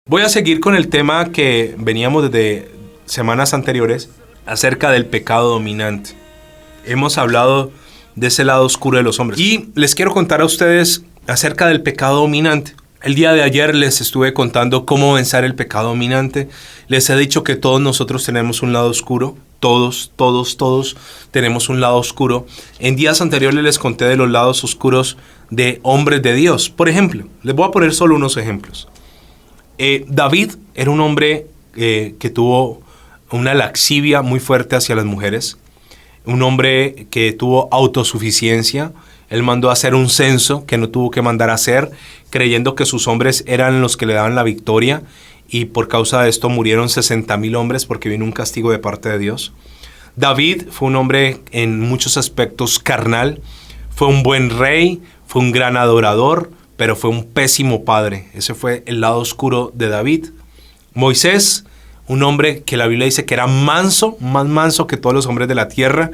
Voy a seguir con el tema que veníamos desde semanas anteriores acerca del pecado dominante. Hemos hablado de ese lado oscuro de los hombres. Y les quiero contar a ustedes acerca del pecado dominante. El día de ayer les estuve contando cómo vencer el pecado dominante. Les he dicho que todos nosotros tenemos un lado oscuro. Todos tenemos un lado oscuro. En días anteriores les conté de los lados oscuros de hombres de Dios. Por ejemplo, les voy a poner solo unos ejemplos. David era un hombre que tuvo una laxivia muy fuerte hacia las mujeres. Un hombre que tuvo autosuficiencia. Él mandó a hacer un censo que no tuvo que mandar a hacer, creyendo que sus hombres eran los que le daban la victoria. Y por causa de esto murieron 60,000 hombres porque vino un castigo de parte de Dios. David fue un hombre en muchos aspectos carnal. Fue un buen rey, fue un gran adorador, pero fue un pésimo padre. Ese fue el lado oscuro de David. Moisés, un hombre que la Biblia dice que era manso, más manso que todos los hombres de la tierra,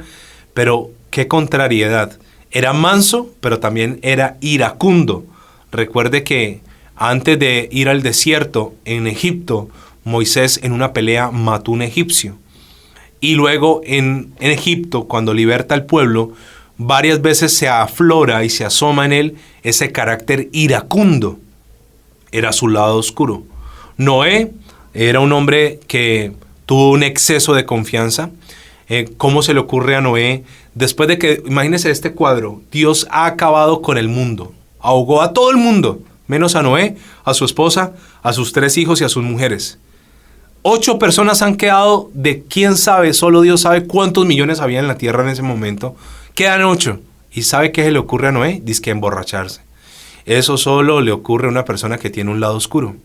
pero qué contrariedad. Era manso, pero también era iracundo. Recuerde que antes de ir al desierto en Egipto, Moisés en una pelea mató a un egipcio. Y luego en Egipto, cuando liberta al pueblo, varias veces se aflora y se asoma en él ese carácter iracundo. Era su lado oscuro. Noé era un hombre que tuvo un exceso de confianza. ¿Cómo se le ocurre a Noé? Después de que, imagínense este cuadro, Dios ha acabado con el mundo. Ahogó a todo el mundo, menos a Noé, a su esposa, a sus 3 hijos y a sus mujeres. 8 personas han quedado de quién sabe, solo Dios sabe cuántos millones había en la tierra en ese momento. Quedan 8. ¿Y sabe qué se le ocurre a Noé? Dice que emborracharse. Eso solo le ocurre a una persona que tiene un lado oscuro.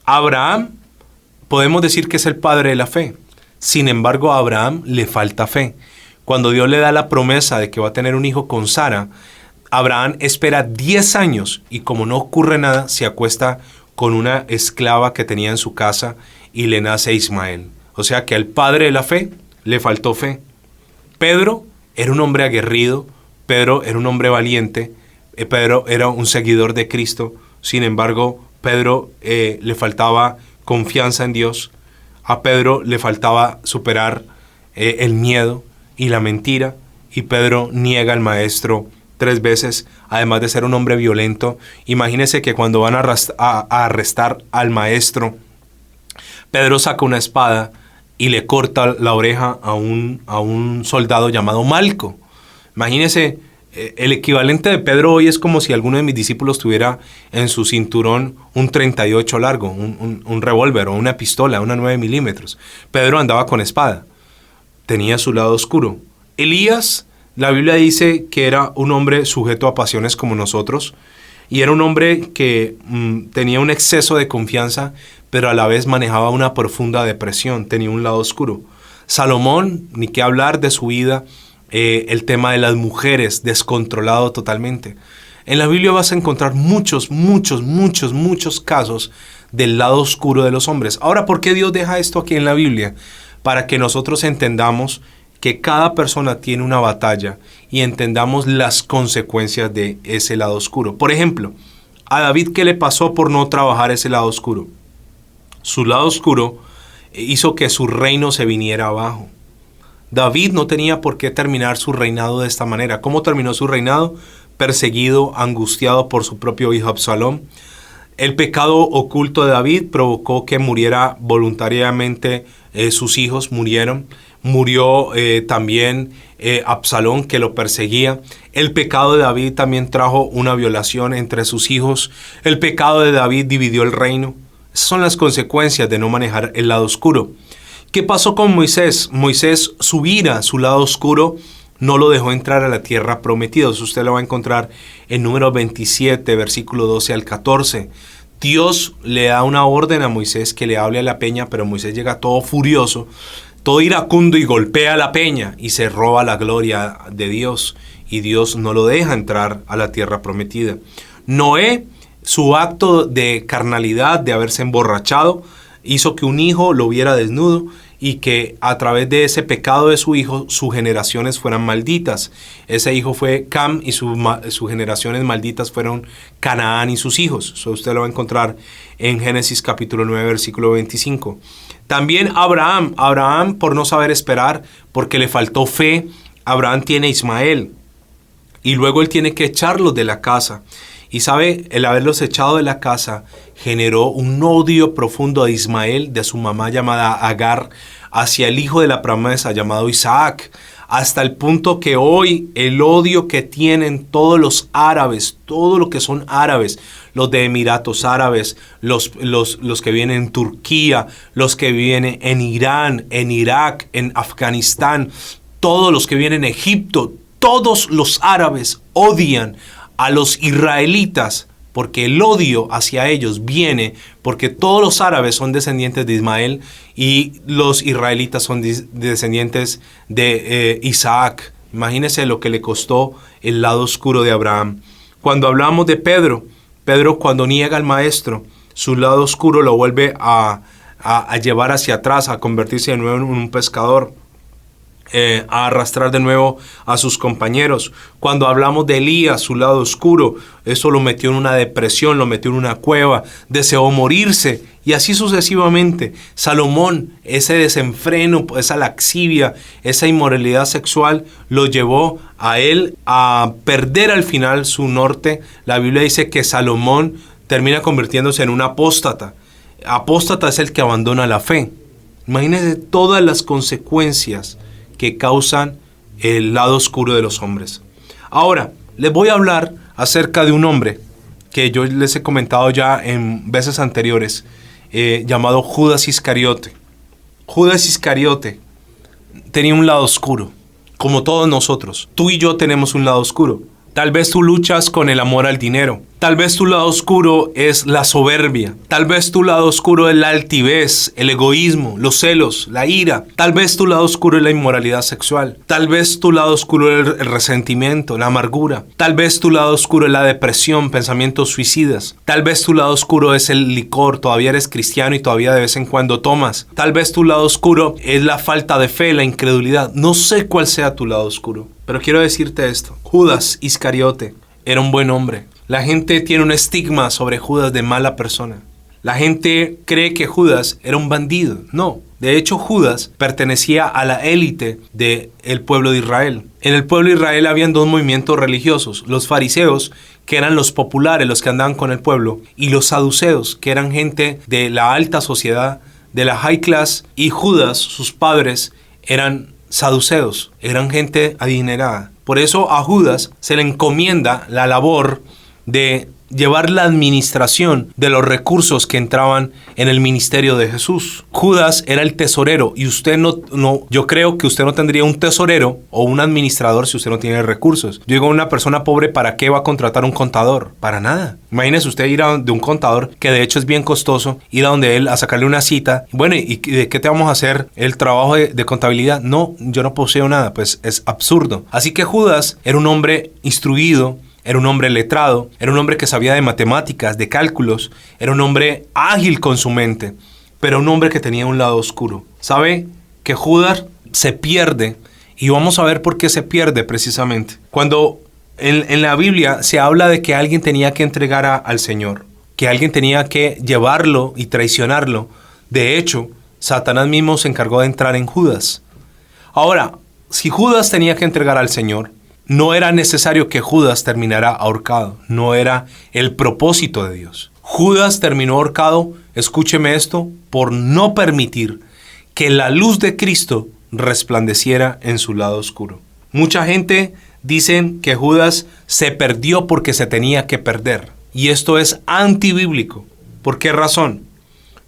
Abraham, podemos decir que es el padre de la fe. Sin embargo, a Abraham le falta fe. Cuando Dios le da la promesa de que va a tener un hijo con Sara, Abraham espera 10 años y como no ocurre nada, se acuesta con una esclava que tenía en su casa y le nace Ismael. O sea que al padre de la fe le faltó fe. Pedro era un hombre aguerrido, Pedro era un hombre valiente, Pedro era un seguidor de Cristo. Sin embargo, Pedro le faltaba confianza en Dios. A Pedro le faltaba superar el miedo y la mentira. Y Pedro niega al maestro 3 veces, además de ser un hombre violento. Imagínense que cuando van a arrestar al maestro, Pedro saca una espada y le corta la oreja a un soldado llamado Malco. Imagínense, el equivalente de Pedro hoy es como si alguno de mis discípulos tuviera en su cinturón un 38 largo, un revólver o una pistola, una 9 milímetros. Pedro andaba con espada, tenía su lado oscuro. Elías, la Biblia dice que era un hombre sujeto a pasiones como nosotros, y era un hombre que tenía un exceso de confianza, pero a la vez manejaba una profunda depresión, tenía un lado oscuro. Salomón, ni qué hablar de su vida, el tema de las mujeres, descontrolado totalmente. En la Biblia vas a encontrar muchos casos del lado oscuro de los hombres. Ahora, ¿por qué Dios deja esto aquí en la Biblia? Para que nosotros entendamos que cada persona tiene una batalla y entendamos las consecuencias de ese lado oscuro. Por ejemplo, a David, ¿qué le pasó por no trabajar ese lado oscuro? Su lado oscuro hizo que su reino se viniera abajo. David no tenía por qué terminar su reinado de esta manera. ¿Cómo terminó su reinado? Perseguido, angustiado por su propio hijo Absalón. El pecado oculto de David provocó que muriera voluntariamente, sus hijos murieron. Murió también Absalón, que lo perseguía. El pecado de David también trajo una violación entre sus hijos. El pecado de David dividió el reino. Esas son las consecuencias de no manejar el lado oscuro. ¿Qué pasó con Moisés? Moisés, su ira, su lado oscuro, no lo dejó entrar a la tierra prometida. Eso usted lo va a encontrar en Números 27, versículo 12 al 14. Dios le da una orden a Moisés que le hable a la peña, pero Moisés llega todo furioso, todo iracundo y golpea la peña y se roba la gloria de Dios. Y Dios no lo deja entrar a la tierra prometida. Noé, su acto de carnalidad, de haberse emborrachado, hizo que un hijo lo viera desnudo y que a través de ese pecado de su hijo, sus generaciones fueran malditas. Ese hijo fue Cam y sus generaciones malditas fueron Canaán y sus hijos. Eso usted lo va a encontrar en Génesis capítulo 9, versículo 25. También Abraham por no saber esperar, porque le faltó fe, Abraham tiene a Ismael y luego él tiene que echarlos de la casa. Y sabe, el haberlos echado de la casa generó un odio profundo de Ismael, de su mamá llamada Agar, hacia el hijo de la promesa llamado Isaac, hasta el punto que hoy el odio que tienen todos los árabes, todo lo que son árabes, los de Emiratos Árabes, los que viven en Turquía, los que viven en Irán, en Irak, en Afganistán, todos los que viven en Egipto, todos los árabes odian a los israelitas, porque el odio hacia ellos viene porque todos los árabes son descendientes de Ismael y los israelitas son descendientes de Isaac. Imagínense lo que le costó el lado oscuro de Abraham. Cuando hablamos de Pedro cuando niega al maestro, su lado oscuro lo vuelve a llevar hacia atrás, a convertirse de nuevo en un pescador. A arrastrar de nuevo a sus compañeros. Cuando hablamos de Elías, su lado oscuro, eso lo metió en una depresión, lo metió en una cueva, deseó morirse y así sucesivamente. Salomón, ese desenfreno, esa laxivia, esa inmoralidad sexual lo llevó a él a perder al final su norte. La Biblia dice que Salomón termina convirtiéndose en un apóstata. Apóstata es el que abandona la fe. Imagínense todas las consecuencias que causan el lado oscuro de los hombres. Ahora, les voy a hablar acerca de un hombre que yo les he comentado ya en veces anteriores, llamado Judas Iscariote. Judas Iscariote tenía un lado oscuro, como todos nosotros. Tú y yo tenemos un lado oscuro. Tal vez tú luchas con el amor al dinero. Tal vez tu lado oscuro es la soberbia. Tal vez tu lado oscuro es la altivez, el egoísmo, los celos, la ira. Tal vez tu lado oscuro es la inmoralidad sexual. Tal vez tu lado oscuro es el resentimiento, la amargura. Tal vez tu lado oscuro es la depresión, pensamientos suicidas. Tal vez tu lado oscuro es el licor, todavía eres cristiano y todavía de vez en cuando tomas. Tal vez tu lado oscuro es la falta de fe, la incredulidad. No sé cuál sea tu lado oscuro, pero quiero decirte esto. Judas Iscariote era un buen hombre. La gente tiene un estigma sobre Judas de mala persona. La gente cree que Judas era un bandido. No. De hecho, Judas pertenecía a la élite del pueblo de Israel. En el pueblo de Israel habían dos movimientos religiosos. Los fariseos, que eran los populares, los que andaban con el pueblo, y los saduceos, que eran gente de la alta sociedad, de la high class. Y Judas, sus padres, eran saduceos, eran gente adinerada. Por eso a Judas se le encomienda la labor de llevar la administración de los recursos que entraban en el ministerio de Jesús. Judas era el tesorero y usted yo creo que usted no tendría un tesorero o un administrador si usted no tiene recursos. Yo digo, una persona pobre, ¿para qué va a contratar un contador? Para nada. Imagínese usted ir a donde un contador, que de hecho es bien costoso, ir a donde él a sacarle una cita. Bueno, ¿y de qué te vamos a hacer el trabajo de contabilidad? No, yo no poseo nada, pues es absurdo. Así que Judas era un hombre instruido, era un hombre letrado, era un hombre que sabía de matemáticas, de cálculos, era un hombre ágil con su mente, pero un hombre que tenía un lado oscuro. ¿Sabe que Judas se pierde? Y vamos a ver por qué se pierde precisamente. Cuando en la Biblia se habla de que alguien tenía que entregar al Señor, que alguien tenía que llevarlo y traicionarlo. De hecho, Satanás mismo se encargó de entrar en Judas. Ahora, si Judas tenía que entregar al Señor, no era necesario que Judas terminara ahorcado. No era el propósito de Dios. Judas terminó ahorcado, escúcheme esto, por no permitir que la luz de Cristo resplandeciera en su lado oscuro. Mucha gente dice que Judas se perdió porque se tenía que perder. Y esto es antibíblico. ¿Por qué razón?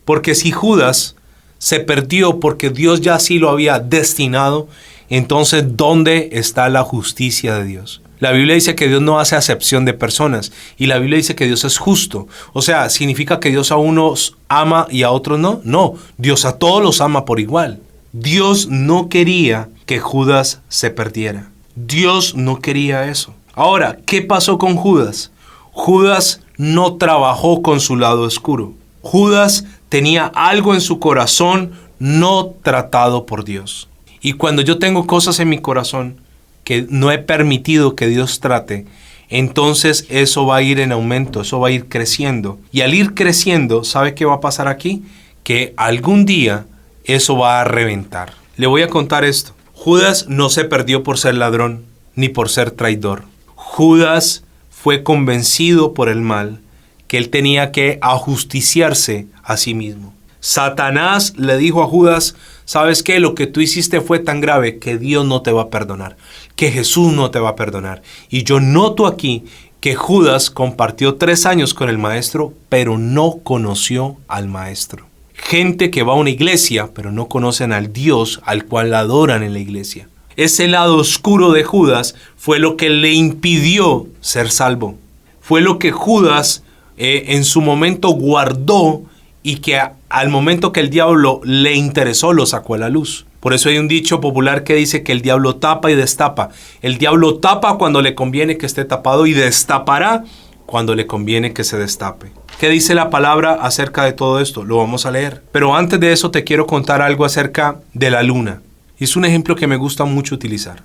Porque si Judas se perdió porque Dios ya así lo había destinado, entonces, ¿dónde está la justicia de Dios? La Biblia dice que Dios no hace acepción de personas y la Biblia dice que Dios es justo. O sea, ¿significa que Dios a unos ama y a otros no? No, Dios a todos los ama por igual. Dios no quería que Judas se perdiera. Dios no quería eso. Ahora, ¿qué pasó con Judas? Judas no trabajó con su lado oscuro. Judas tenía algo en su corazón, no tratado por Dios. Y cuando yo tengo cosas en mi corazón que no he permitido que Dios trate, entonces eso va a ir en aumento, eso va a ir creciendo. Y al ir creciendo, ¿sabe qué va a pasar aquí? Que algún día eso va a reventar. Le voy a contar esto. Judas no se perdió por ser ladrón, ni por ser traidor. Judas fue convencido por el mal que él tenía que ajusticiarse a sí mismo. Satanás le dijo a Judas: ¿sabes qué? Lo que tú hiciste fue tan grave que Dios no te va a perdonar, que Jesús no te va a perdonar. Y yo noto aquí que Judas compartió 3 años con el maestro, pero no conoció al maestro. Gente que va a una iglesia, pero no conocen al Dios al cual la adoran en la iglesia. Ese lado oscuro de Judas fue lo que le impidió ser salvo. Fue lo que Judas en su momento guardó y que al momento que el diablo le interesó lo sacó a la luz. Por eso hay un dicho popular que dice que el diablo tapa y destapa. El diablo tapa cuando le conviene que esté tapado y destapará cuando le conviene que se destape. ¿Qué dice la palabra acerca de todo esto? Lo vamos a leer. Pero antes de eso te quiero contar algo acerca de la luna. Y es un ejemplo que me gusta mucho utilizar.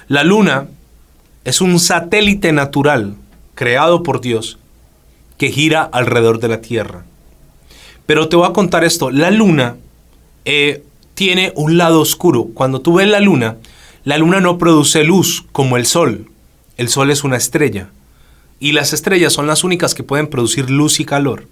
La luna es un satélite natural creado por Dios que gira alrededor de la Tierra. Pero te voy a contar esto. La luna tiene un lado oscuro. Cuando tú ves la luna no produce luz como el sol. El sol es una estrella. Y las estrellas son las únicas que pueden producir luz y calor.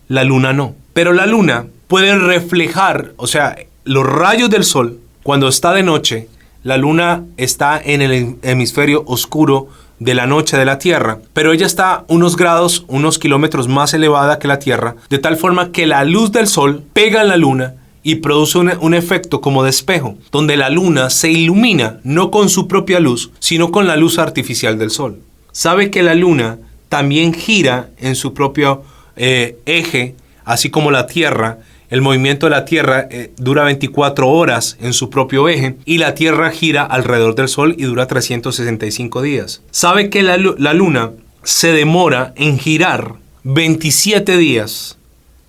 La luna no. Pero la luna puede reflejar, o sea, los rayos del sol. Cuando está de noche, la luna está en el hemisferio oscuro de la noche de la Tierra, pero ella está unos grados, unos kilómetros más elevada que la Tierra, de tal forma que la luz del sol pega en la luna y produce un efecto como de espejo, donde la luna se ilumina no con su propia luz, sino con la luz artificial del sol. Sabe que la luna también gira en su propio eje, así como la Tierra. El movimiento de la Tierra dura 24 horas en su propio eje y la Tierra gira alrededor del Sol y dura 365 días. ¿Sabe que la Luna se demora en girar 27 días,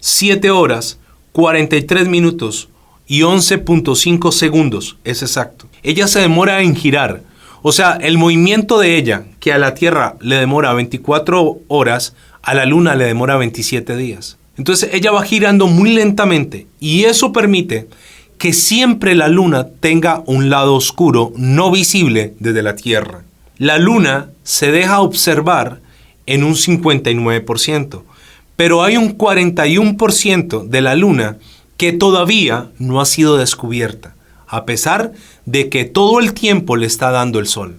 7 horas, 43 minutos y 11.5 segundos? Es exacto. Ella se demora en girar. O sea, el movimiento de ella, que a la Tierra le demora 24 horas, a la Luna le demora 27 días. Entonces ella va girando muy lentamente y eso permite que siempre la luna tenga un lado oscuro no visible desde la Tierra. La luna se deja observar en un 59%, pero hay un 41% de la luna que todavía no ha sido descubierta, a pesar de que todo el tiempo le está dando el sol.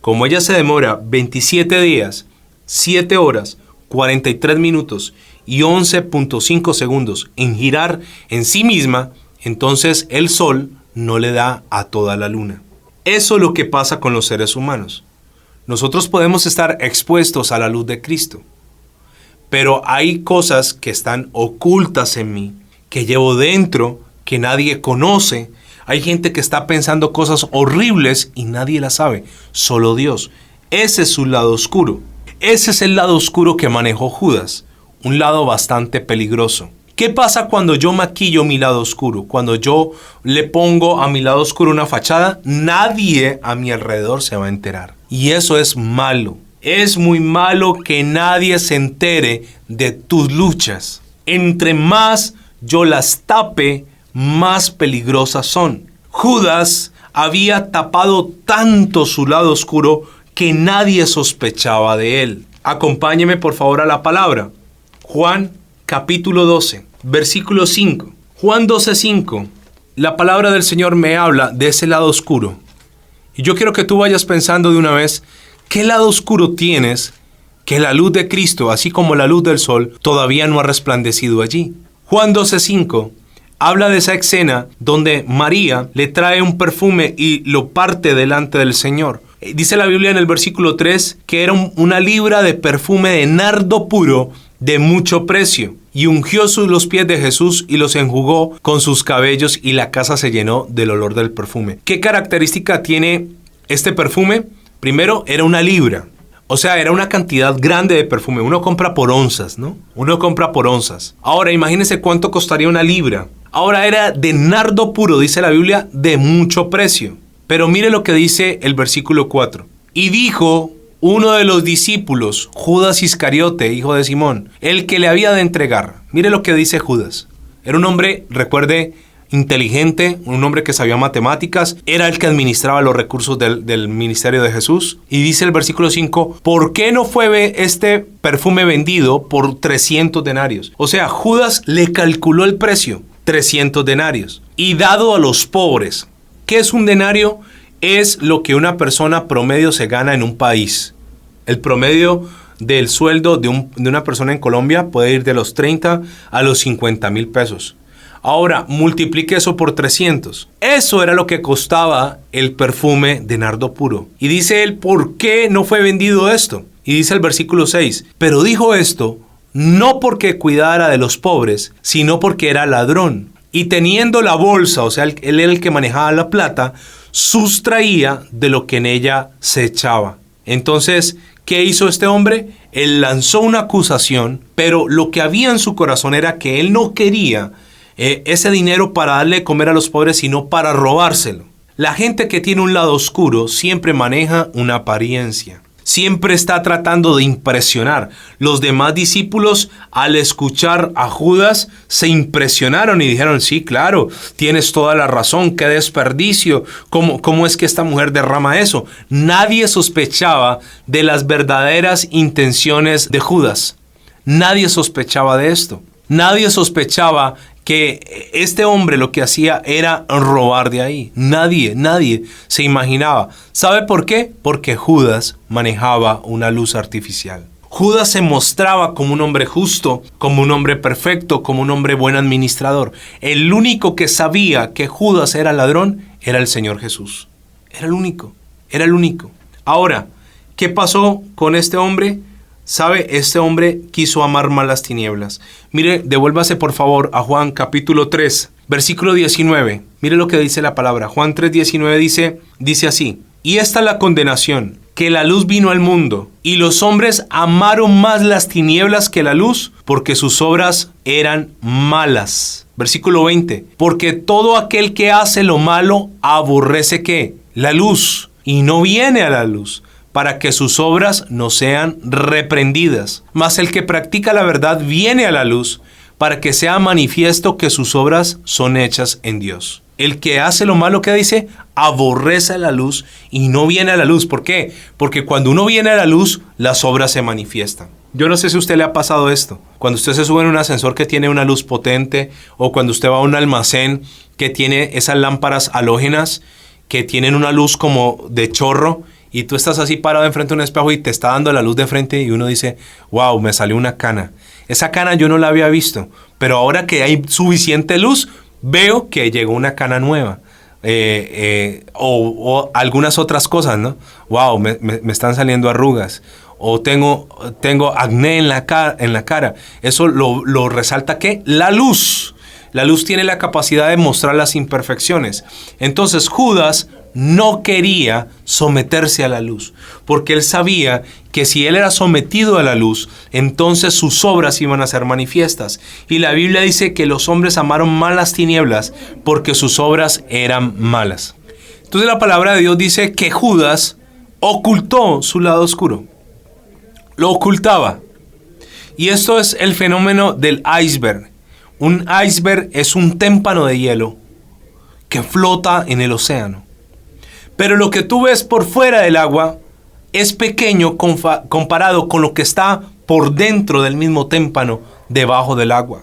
Como ella se demora 27 días, 7 horas, 43 minutos y 11.5 segundos en girar en sí misma, entonces el sol no le da a toda la luna. Eso es lo que pasa con los seres humanos. Nosotros podemos estar expuestos a la luz de Cristo, pero hay cosas que están ocultas en mí, que llevo dentro, que nadie conoce. Hay gente que está pensando cosas horribles y nadie las sabe, solo Dios. Ese es su lado oscuro. Ese es el lado oscuro que manejó Judas. Un lado bastante peligroso. ¿Qué pasa cuando yo maquillo mi lado oscuro? Cuando yo le pongo a mi lado oscuro una fachada, nadie a mi alrededor se va a enterar. Y eso es malo. Es muy malo que nadie se entere de tus luchas. Entre más yo las tape, más peligrosas son. Judas había tapado tanto su lado oscuro que nadie sospechaba de él. Acompáñeme por favor a la palabra. Juan capítulo 12, versículo 5. Juan 12:5. La palabra del Señor me habla de ese lado oscuro. Y yo quiero que tú vayas pensando de una vez, ¿qué lado oscuro tienes que la luz de Cristo, así como la luz del sol, todavía no ha resplandecido allí? Juan 12:5 habla de esa escena donde María le trae un perfume y lo parte delante del Señor. Dice la Biblia en el versículo 3 que era una libra de perfume de nardo puro de mucho precio, y ungió los pies de Jesús y los enjugó con sus cabellos, y la casa se llenó del olor del perfume. ¿Qué característica tiene este perfume? Primero, era una libra. O sea, era una cantidad grande de perfume. Uno compra por onzas, ¿no? Uno compra por onzas. Ahora, imagínense cuánto costaría una libra. Ahora era de nardo puro, dice la Biblia, de mucho precio. Pero mire lo que dice el versículo 4. Y dijo uno de los discípulos, Judas Iscariote, hijo de Simón, el que le había de entregar. Mire lo que dice Judas. Era un hombre, recuerde, inteligente, un hombre que sabía matemáticas, era el que administraba los recursos del ministerio de Jesús. Y dice el versículo 5, ¿por qué no fue este perfume vendido por 300 denarios? O sea, Judas le calculó el precio, 300 denarios, y dado a los pobres. ¿Qué es un denario? Es lo que una persona promedio se gana en un país. El promedio del sueldo de una persona en Colombia puede ir de los 30 a los 50,000 pesos. Ahora, multiplique eso por 300. Eso era lo que costaba el perfume de nardo puro. Y dice él, ¿por qué no fue vendido esto? Y dice el versículo 6, pero dijo esto no porque cuidara de los pobres, sino porque era ladrón. Y teniendo la bolsa, o sea, él era el que manejaba la plata, sustraía de lo que en ella se echaba. Entonces, ¿qué hizo este hombre? Él lanzó una acusación, pero lo que había en su corazón era que él no quería ese dinero para darle de comer a los pobres, sino para robárselo. La gente que tiene un lado oscuro siempre maneja una apariencia. Siempre está tratando de impresionar. Los demás discípulos, al escuchar a Judas, se impresionaron y dijeron, sí, claro, tienes toda la razón, qué desperdicio. ¿Cómo es que esta mujer derrama eso? Nadie sospechaba de las verdaderas intenciones de Judas. Nadie sospechaba de esto. Nadie sospechaba que este hombre lo que hacía era robar de ahí. Nadie se imaginaba. ¿Sabe por qué? Porque Judas manejaba una luz artificial. Judas se mostraba como un hombre justo, como un hombre perfecto, como un hombre buen administrador. El único que sabía que Judas era ladrón era el Señor Jesús. Era el único. Ahora, ¿qué pasó con este hombre? ¿Sabe? Este hombre quiso amar más las tinieblas. Mire, devuélvase por favor a Juan capítulo 3, versículo 19. Mire lo que dice la palabra. Juan 3:19 dice así. Y esta es la condenación, que la luz vino al mundo, y los hombres amaron más las tinieblas que la luz, porque sus obras eran malas. Versículo 20. Porque todo aquel que hace lo malo aborrece ¿qué? La luz, y no viene a la luz, para que sus obras no sean reprendidas. Mas el que practica la verdad viene a la luz, para que sea manifiesto que sus obras son hechas en Dios. El que hace lo malo, ¿qué dice? Aborrece la luz y no viene a la luz. ¿Por qué? Porque cuando uno viene a la luz, las obras se manifiestan. Yo no sé si a usted le ha pasado esto. Cuando usted se sube en un ascensor que tiene una luz potente, o cuando usted va a un almacén que tiene esas lámparas halógenas que tienen una luz como de chorro, y tú estás así parado enfrente de un espejo y te está dando la luz de frente y uno dice, wow, me salió una cana. Esa cana yo no la había visto, pero ahora que hay suficiente luz, veo que llegó una cana nueva. O algunas otras cosas, ¿no? Wow, me están saliendo arrugas. O tengo acné en la cara. Eso lo resalta ¿qué? La luz. La luz tiene la capacidad de mostrar las imperfecciones. Entonces Judas no quería someterse a la luz, porque él sabía que si él era sometido a la luz, entonces sus obras iban a ser manifiestas. Y la Biblia dice que los hombres amaron más las tinieblas porque sus obras eran malas. Entonces la palabra de Dios dice que Judas ocultó su lado oscuro. Lo ocultaba. Y esto es el fenómeno del iceberg. Un iceberg es un témpano de hielo que flota en el océano. Pero lo que tú ves por fuera del agua es pequeño comparado con lo que está por dentro del mismo témpano debajo del agua.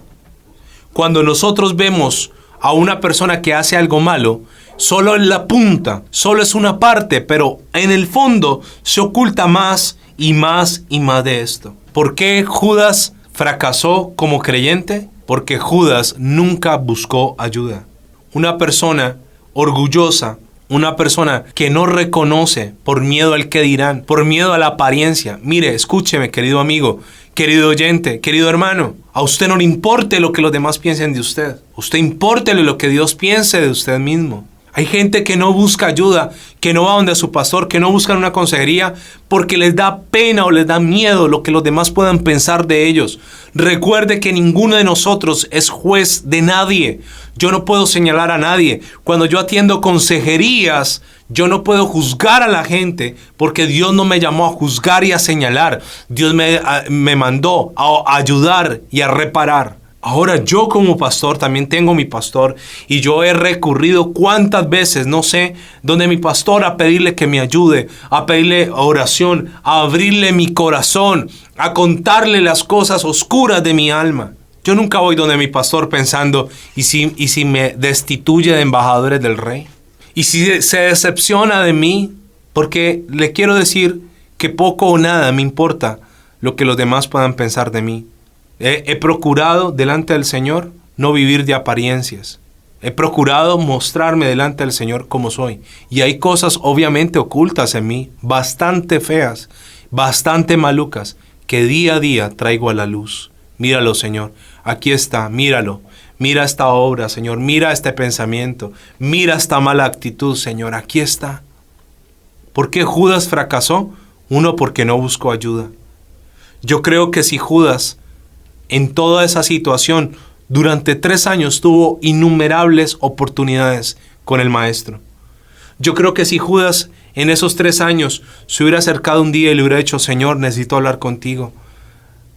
Cuando nosotros vemos a una persona que hace algo malo, solo en la punta, solo es una parte, pero en el fondo se oculta más y más y más de esto. ¿Por qué Judas fracasó como creyente? Porque Judas nunca buscó ayuda. Una persona orgullosa, una persona que no reconoce por miedo al que dirán, por miedo a la apariencia. Mire, escúcheme, querido amigo, querido oyente, querido hermano. A usted no le importe lo que los demás piensen de usted. A usted impórtele lo que Dios piense de usted mismo. Hay gente que no busca ayuda, que no va donde su pastor, que no buscan una consejería porque les da pena o les da miedo lo que los demás puedan pensar de ellos. Recuerde que ninguno de nosotros es juez de nadie. Yo no puedo señalar a nadie. Cuando yo atiendo consejerías, yo no puedo juzgar a la gente porque Dios no me llamó a juzgar y a señalar. Dios me mandó a ayudar y a reparar. Ahora yo como pastor también tengo mi pastor y yo he recurrido cuántas veces, no sé, donde mi pastor a pedirle que me ayude, a pedirle oración, a abrirle mi corazón, a contarle las cosas oscuras de mi alma. Yo nunca voy donde mi pastor pensando, ¿y si me destituye de embajadores del rey? ¿Y si se decepciona de mí? Porque le quiero decir que poco o nada me importa lo que los demás puedan pensar de mí. He procurado delante del Señor no vivir de apariencias. He procurado mostrarme delante del Señor como soy. Y hay cosas obviamente ocultas en mí, bastante feas, bastante malucas, que día a día traigo a la luz. Míralo, Señor. Aquí está, míralo. Mira esta obra, Señor. Mira este pensamiento. Mira esta mala actitud, Señor. Aquí está. ¿Por qué Judas fracasó? Uno, porque no buscó ayuda. Yo creo que si Judas en toda esa situación, durante 3 años tuvo innumerables oportunidades con el maestro. Yo creo que si Judas en esos 3 años se hubiera acercado un día y le hubiera dicho, Señor, necesito hablar contigo.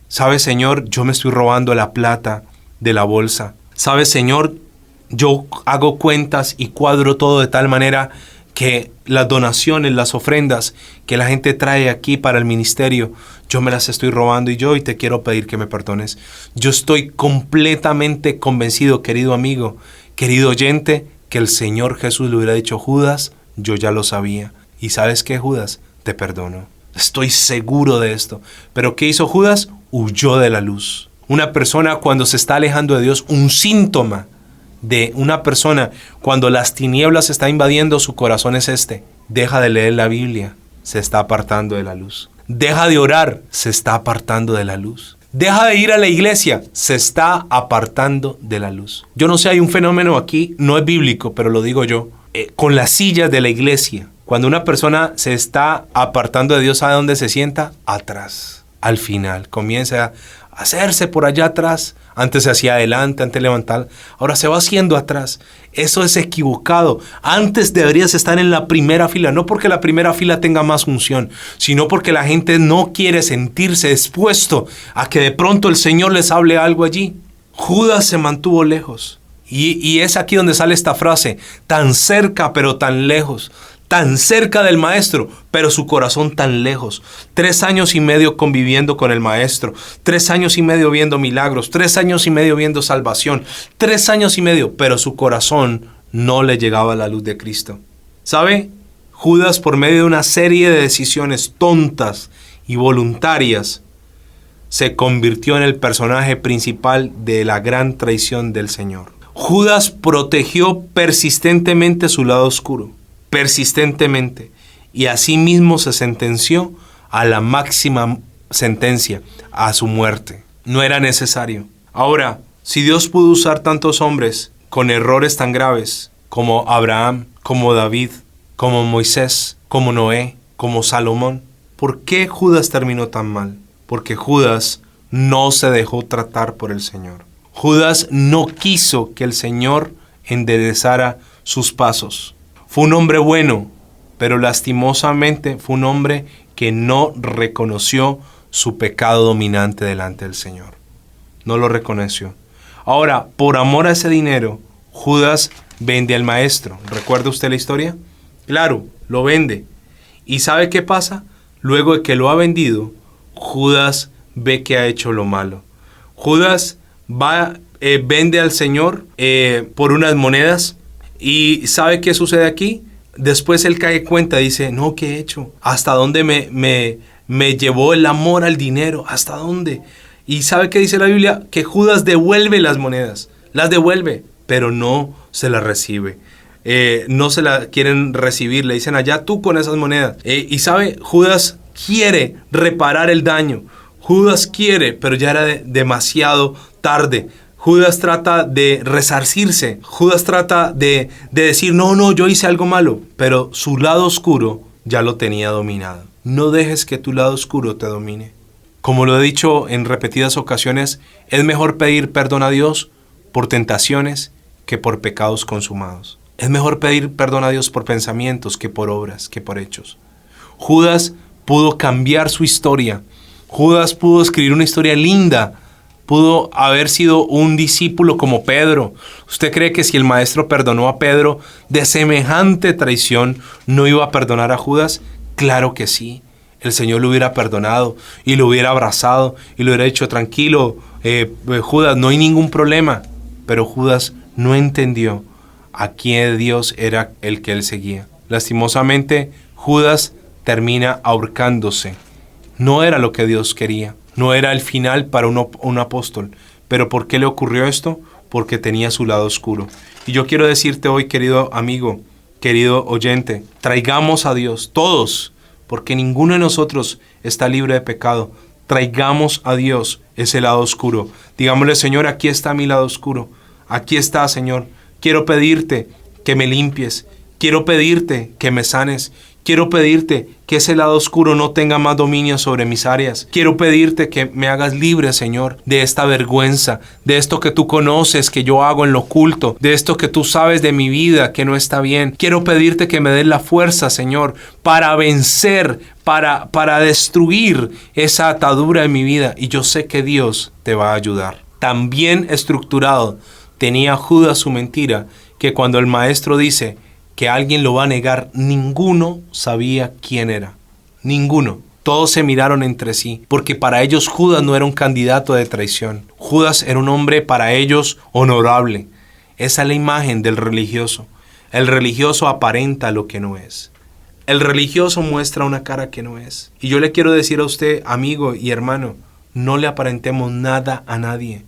¿Sabes, Señor? Yo me estoy robando la plata de la bolsa. ¿Sabes, Señor? Yo hago cuentas y cuadro todo de tal manera que las donaciones, las ofrendas que la gente trae aquí para el ministerio, yo me las estoy robando y te quiero pedir que me perdones. Yo estoy completamente convencido, querido amigo, querido oyente, que el Señor Jesús le hubiera dicho, Judas, yo ya lo sabía. ¿Y sabes qué, Judas? Te perdono. Estoy seguro de esto. ¿Pero qué hizo Judas? Huyó de la luz. Una persona cuando se está alejando de Dios, un síntoma de una persona cuando las tinieblas están invadiendo su corazón es este: deja de leer la Biblia, se está apartando de la luz. Deja de orar, se está apartando de la luz. Deja de ir a la iglesia, se está apartando de la luz. Yo no sé, hay un fenómeno aquí, no es bíblico, pero lo digo yo, con las sillas de la iglesia. Cuando una persona se está apartando de Dios, ¿sabe dónde se sienta? Atrás. Al final, comienza a hacerse por allá atrás. Antes se hacía adelante, antes levantar. Ahora se va haciendo atrás. Eso es equivocado. Antes deberías estar en la primera fila. No porque la primera fila tenga más unción, sino porque la gente no quiere sentirse expuesto a que de pronto el Señor les hable algo allí. Judas se mantuvo lejos. Y es aquí donde sale esta frase: tan cerca pero tan lejos. Tan cerca del maestro, pero su corazón tan lejos. 3 años y medio conviviendo con el maestro. 3 años y medio viendo milagros. 3 años y medio viendo salvación. 3 años y medio, pero su corazón no le llegaba a la luz de Cristo. ¿Sabe? Judas, por medio de una serie de decisiones tontas y voluntarias, se convirtió en el personaje principal de la gran traición del Señor. Judas protegió persistentemente su lado oscuro. Persistentemente, y asimismo se sentenció a la máxima sentencia, a su muerte. No era necesario. Ahora, si Dios pudo usar tantos hombres con errores tan graves como Abraham, como David, como Moisés, como Noé, como Salomón, ¿por qué Judas terminó tan mal? Porque Judas no se dejó tratar por el Señor. Judas no quiso que el Señor enderezara sus pasos. Fue un hombre bueno, pero lastimosamente fue un hombre que no reconoció su pecado dominante delante del Señor. No lo reconoció. Ahora, por amor a ese dinero, Judas vende al maestro. ¿Recuerda usted la historia? Claro, lo vende. ¿Y sabe qué pasa? Luego de que lo ha vendido, Judas ve que ha hecho lo malo. Judas vende al Señor por unas monedas. ¿Y sabe qué sucede aquí? Después él cae en cuenta y dice, no, ¿qué he hecho? ¿Hasta dónde me llevó el amor al dinero? ¿Hasta dónde? ¿Y sabe qué dice la Biblia? Que Judas devuelve las monedas. Las devuelve, pero no se las recibe. No se las quieren recibir. Le dicen, allá tú con esas monedas. Y sabe, Judas quiere reparar el daño. Judas quiere, pero ya era demasiado tarde. Judas trata de resarcirse. Judas trata de decir, no, yo hice algo malo. Pero su lado oscuro ya lo tenía dominado. No dejes que tu lado oscuro te domine. Como lo he dicho en repetidas ocasiones, es mejor pedir perdón a Dios por tentaciones que por pecados consumados. Es mejor pedir perdón a Dios por pensamientos que por obras, que por hechos. Judas pudo cambiar su historia. Judas pudo escribir una historia linda. Pudo haber sido un discípulo como Pedro. ¿Usted cree que si el maestro perdonó a Pedro de semejante traición, no iba a perdonar a Judas? Claro que sí. El Señor lo hubiera perdonado y lo hubiera abrazado y lo hubiera dicho, tranquilo, Judas, no hay ningún problema. Pero Judas no entendió a quién Dios era el que él seguía. Lastimosamente, Judas termina ahorcándose. No era lo que Dios quería. No era el final para un apóstol. ¿Pero por qué le ocurrió esto? Porque tenía su lado oscuro. Y yo quiero decirte hoy, querido amigo, querido oyente, traigamos a Dios, todos, porque ninguno de nosotros está libre de pecado. Traigamos a Dios ese lado oscuro. Digámosle, Señor, aquí está mi lado oscuro. Aquí está, Señor. Quiero pedirte que me limpies. Quiero pedirte que me sanes. Quiero pedirte que ese lado oscuro no tenga más dominio sobre mis áreas. Quiero pedirte que me hagas libre, Señor, de esta vergüenza, de esto que tú conoces que yo hago en lo oculto, de esto que tú sabes de mi vida que no está bien. Quiero pedirte que me des la fuerza, Señor, para vencer, para destruir esa atadura en mi vida. Y yo sé que Dios te va a ayudar. Tan bien estructurado tenía Judas su mentira que cuando el maestro dice que alguien lo va a negar, ninguno sabía quién era. Ninguno. Todos se miraron entre sí, porque para ellos Judas no era un candidato de traición. Judas era un hombre para ellos honorable. Esa es la imagen del religioso. El religioso aparenta lo que no es. El religioso muestra una cara que no es. Y yo le quiero decir a usted, amigo y hermano, no le aparentemos nada a nadie.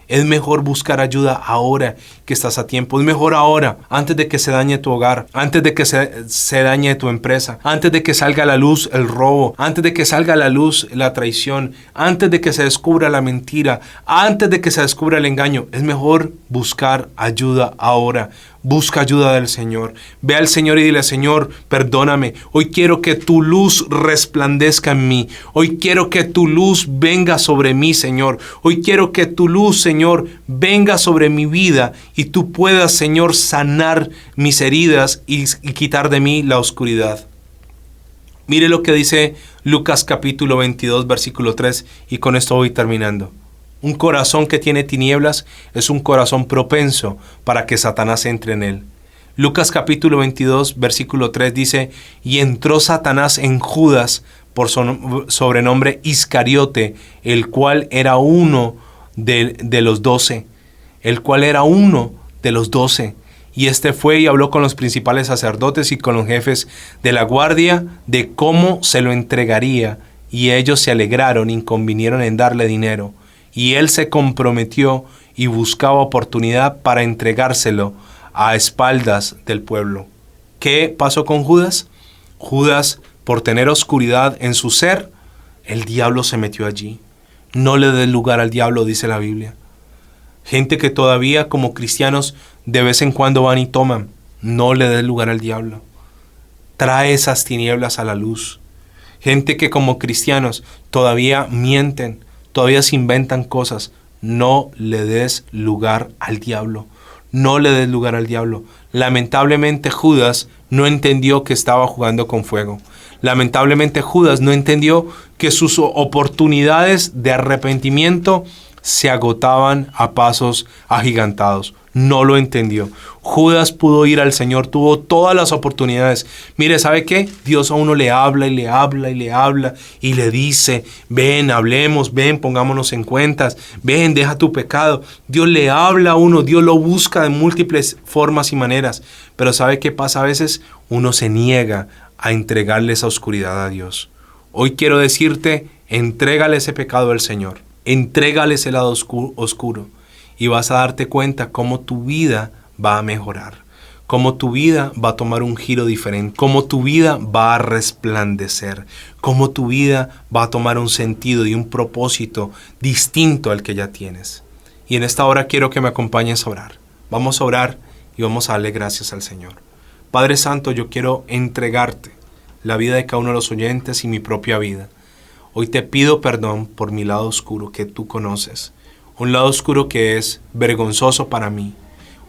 Es mejor buscar ayuda ahora que estás a tiempo. Es mejor ahora, antes de que se dañe tu hogar, antes de que se dañe tu empresa, antes de que salga a la luz el robo, antes de que salga a la luz la traición, antes de que se descubra la mentira, antes de que se descubra el engaño. Es mejor buscar ayuda ahora. Busca ayuda del Señor. Ve al Señor y dile, Señor, perdóname. Hoy quiero que tu luz resplandezca en mí. Hoy quiero que tu luz venga sobre mí, Señor. Hoy quiero que tu luz, Señor, venga sobre mi vida y tú puedas, Señor, sanar mis heridas y quitar de mí la oscuridad. Mire lo que dice Lucas capítulo 22, versículo 3, y con esto voy terminando. Un corazón que tiene tinieblas es un corazón propenso para que Satanás entre en él. Lucas capítulo 22, versículo 3 dice, y entró Satanás en Judas por sobrenombre Iscariote, el cual era uno de los 12. El cual era uno de los 12. Y este fue y habló con los principales sacerdotes y con los jefes de la guardia de cómo se lo entregaría. Y ellos se alegraron y convinieron en darle dinero. Y él se comprometió y buscaba oportunidad para entregárselo a espaldas del pueblo. ¿Qué pasó con Judas? Judas, por tener oscuridad en su ser, el diablo se metió allí. No le des lugar al diablo, dice la Biblia. Gente que todavía como cristianos de vez en cuando van y toman. No le des lugar al diablo. Trae esas tinieblas a la luz. Gente que como cristianos todavía mienten, todavía se inventan cosas. No le des lugar al diablo. No le des lugar al diablo. Lamentablemente Judas no entendió que estaba jugando con fuego. Lamentablemente Judas no entendió que sus oportunidades de arrepentimiento se agotaban a pasos agigantados. No lo entendió. Judas pudo ir al Señor, tuvo todas las oportunidades. Mire, ¿sabe qué? Dios a uno le habla y le habla y le habla y le dice, ven, hablemos, ven, pongámonos en cuentas, ven, deja tu pecado. Dios le habla a uno, Dios lo busca de múltiples formas y maneras. Pero ¿sabe qué pasa a veces? Uno se niega a entregarle esa oscuridad a Dios. Hoy quiero decirte, entrégale ese pecado al Señor. Entrégale ese lado oscuro y vas a darte cuenta cómo tu vida va a mejorar, cómo tu vida va a tomar un giro diferente, cómo tu vida va a resplandecer, cómo tu vida va a tomar un sentido y un propósito distinto al que ya tienes. Y en esta hora quiero que me acompañes a orar. Vamos a orar y vamos a darle gracias al Señor. Padre Santo, yo quiero entregarte la vida de cada uno de los oyentes y mi propia vida. Hoy te pido perdón por mi lado oscuro que tú conoces. Un lado oscuro que es vergonzoso para mí.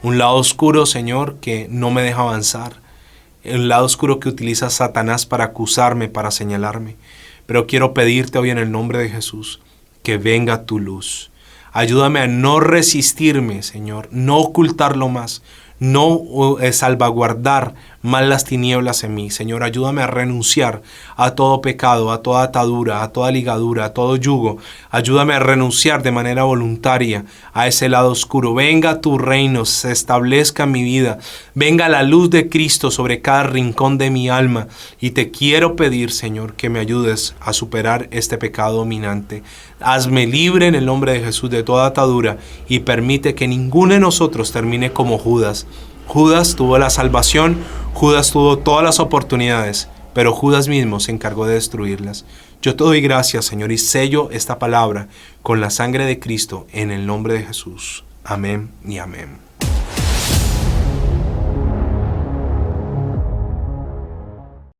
Un lado oscuro, Señor, que no me deja avanzar. Un lado oscuro que utiliza Satanás para acusarme, para señalarme. Pero quiero pedirte hoy en el nombre de Jesús que venga tu luz. Ayúdame a no resistirme, Señor, no ocultarlo más, no salvaguardar más las tinieblas en mí. Señor, ayúdame a renunciar a todo pecado, a toda atadura, a toda ligadura, a todo yugo. Ayúdame a renunciar de manera voluntaria a ese lado oscuro. Venga tu reino, se establezca en mi vida. Venga la luz de Cristo sobre cada rincón de mi alma. Y te quiero pedir, Señor, que me ayudes a superar este pecado dominante. Hazme libre en el nombre de Jesús de toda atadura y permite que ninguno de nosotros termine como Judas. Judas tuvo la salvación, Judas tuvo todas las oportunidades, pero Judas mismo se encargó de destruirlas. Yo te doy gracias, Señor, y sello esta palabra con la sangre de Cristo en el nombre de Jesús. Amén y amén.